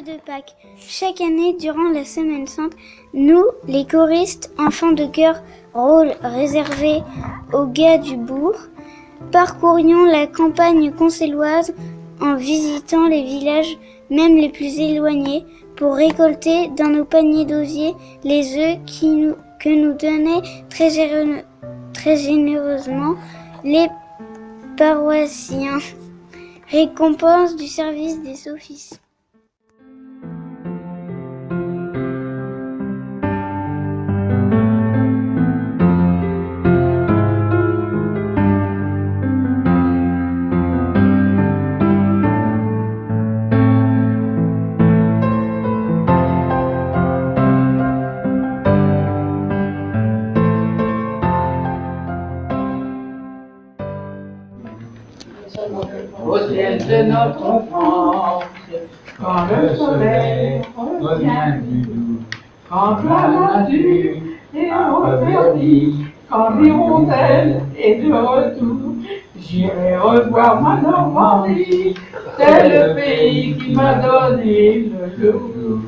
de Pâques. Chaque année, durant la Semaine Sainte, nous, les choristes, enfants de chœur, rôle réservé aux gars du bourg, parcourions la campagne concelloise en visitant les villages, même les plus éloignés, pour récolter dans nos paniers d'osier les œufs que nous donnaient très généreusement les paroissiens, récompense du service des offices. Au ciel de notre enfance, quand le soleil revient du doux, quand la nature est reverdie, quand l'hirondelle est de retour, j'irai revoir ma Normandie, c'est le pays qui m'a donné le loup.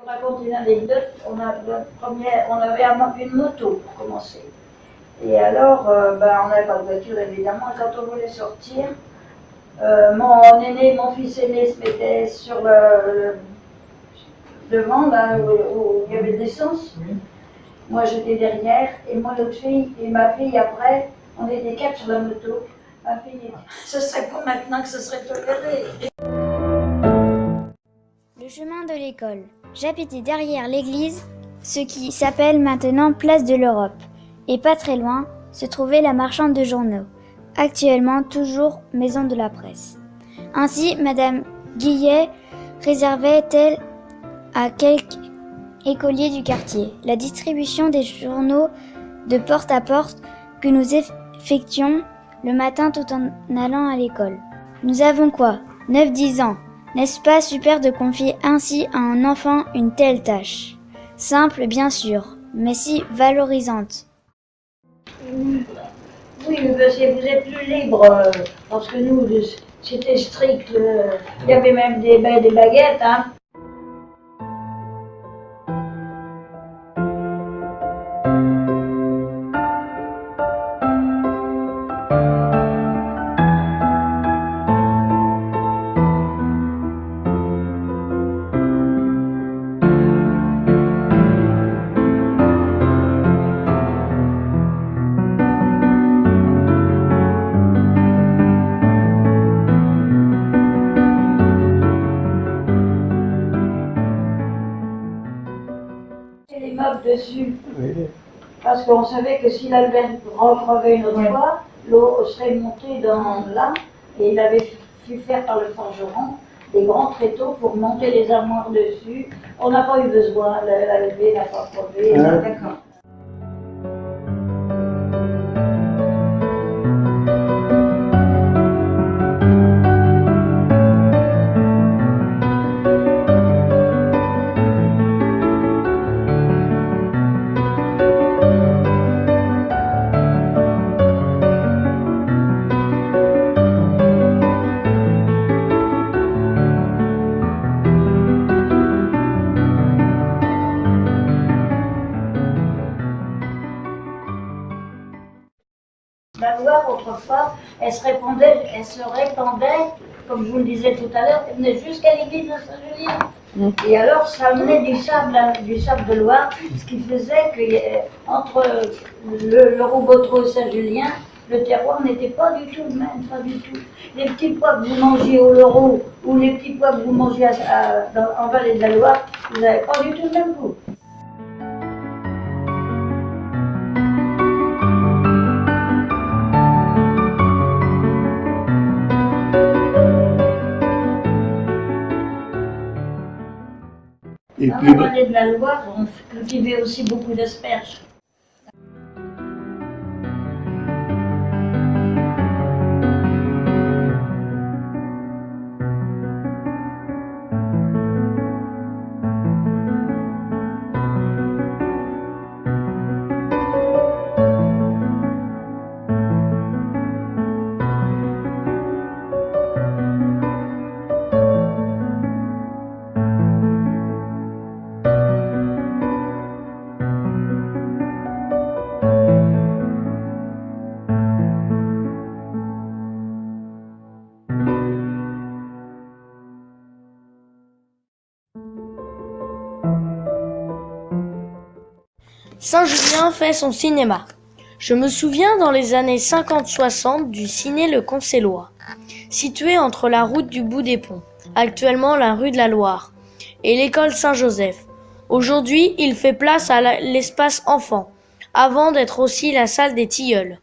Raconte une anecdote, on avait une moto pour commencer. Et alors, on n'avait pas de voiture évidemment, quand on voulait sortir, mon fils aîné se mettait sur le devant, là où il y avait de l'essence. Moi j'étais derrière, et moi l'autre fille, et ma fille après, on était 4 sur la moto. Ma fille dit, ce serait pas maintenant que ce serait toléré. Le chemin de l'école. J'habitais derrière l'église, ce qui s'appelle maintenant Place de l'Europe. Et pas très loin, se trouvait la marchande de journaux, actuellement toujours maison de la presse. Ainsi, Madame Guillet réservait-elle à quelques écoliers du quartier la distribution des journaux de porte à porte que nous effectuions le matin tout en allant à l'école. Nous avons quoi ? 9-10 ans. N'est-ce pas super de confier ainsi à un enfant une telle tâche ? Simple, bien sûr, mais si valorisante. Oui, parce que vous êtes plus libre, parce que nous, c'était strict. Il y avait même des baguettes, hein. Les meubles dessus, parce qu'on savait que si l'Albert rentrait une autre fois, l'eau serait montée dans là, et il avait fait faire par le forgeron des grands tréteaux pour monter les armoires dessus. On n'a pas eu besoin, la levée n'a pas crevé. D'accord. La Loire, autrefois, elle se répandait, comme je vous le disais tout à l'heure, elle venait jusqu'à l'église de Saint-Julien. Et alors, ça amenait du sable de Loire, ce qui faisait qu'entre le Robotreau et Saint-Julien, le terroir n'était pas du tout le même, pas du tout. Les petits pois que vous mangez au Leroux ou les petits pois que vous mangez en Vallée de la Loire, vous n'avez pas du tout le même goût. Et Dans puis, la Vallée de la Loire, on cultivait aussi beaucoup d'asperges. Saint-Julien fait son cinéma. Je me souviens dans les années 50-60 du ciné Le Concellois, situé entre la route du Bout des Ponts, actuellement la rue de la Loire, et l'école Saint-Joseph. Aujourd'hui, il fait place à l'espace enfant, avant d'être aussi la salle des tilleuls.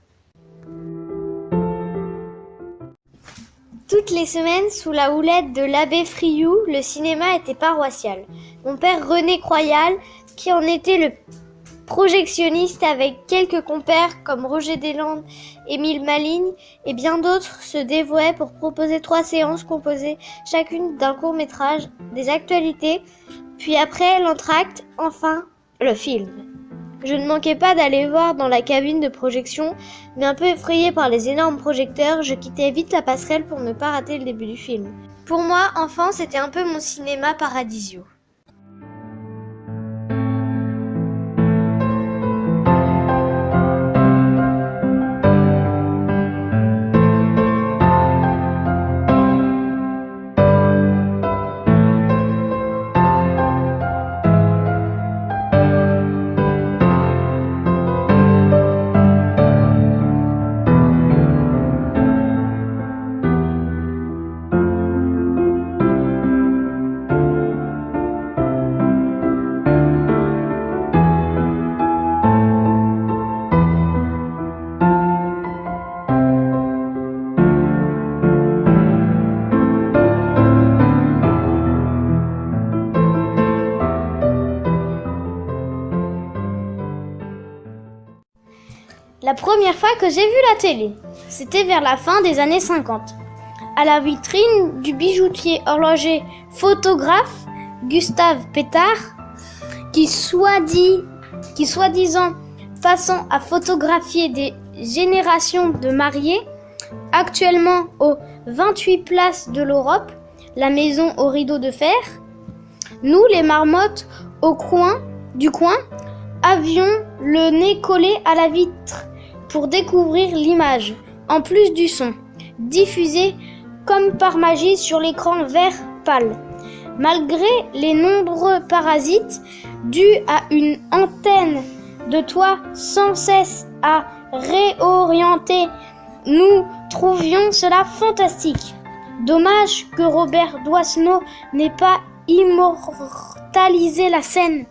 Toutes les semaines, sous la houlette de l'abbé Frioux, le cinéma était paroissial. Mon père René Croyal, qui en était le projectionniste avec quelques compères comme Roger Deslandes, Émile Maligne et bien d'autres, se dévouait pour proposer 3 séances composées chacune d'un court-métrage, des actualités, puis après l'entracte, enfin le film. Je ne manquais pas d'aller voir dans la cabine de projection, mais un peu effrayée par les énormes projecteurs, je quittais vite la passerelle pour ne pas rater le début du film. Pour moi, enfant, c'était un peu mon cinéma paradisio. La première fois que j'ai vu la télé, c'était vers la fin des années 50. À la vitrine du bijoutier horloger photographe Gustave Pétard, qui soi-disant passant à photographier des générations de mariés, actuellement aux 28 places de l'Europe, la maison aux rideaux de fer, nous les marmottes du coin, avions le nez collé à la vitre pour découvrir l'image, en plus du son, diffusé comme par magie sur l'écran vert pâle. Malgré les nombreux parasites dus à une antenne de toit sans cesse à réorienter, nous trouvions cela fantastique. Dommage que Robert Doisneau n'ait pas immortalisé la scène.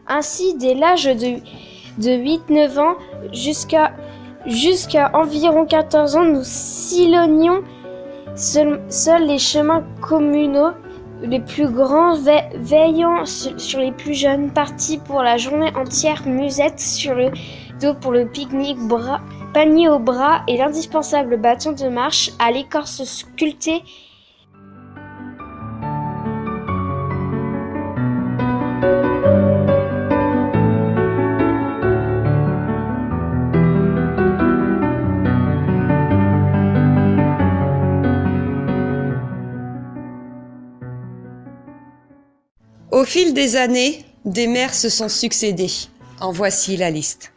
Ainsi, dès l'âge de 8-9 ans jusqu'à environ 14 ans, nous sillonnions Seuls les chemins communaux, les plus grands veillant sur les plus jeunes, partis pour la journée entière, musette sur le dos pour le pique-nique, panier au bras et l'indispensable bâton de marche à l'écorce sculptée. Au fil des années, des maires se sont succédés. En voici la liste.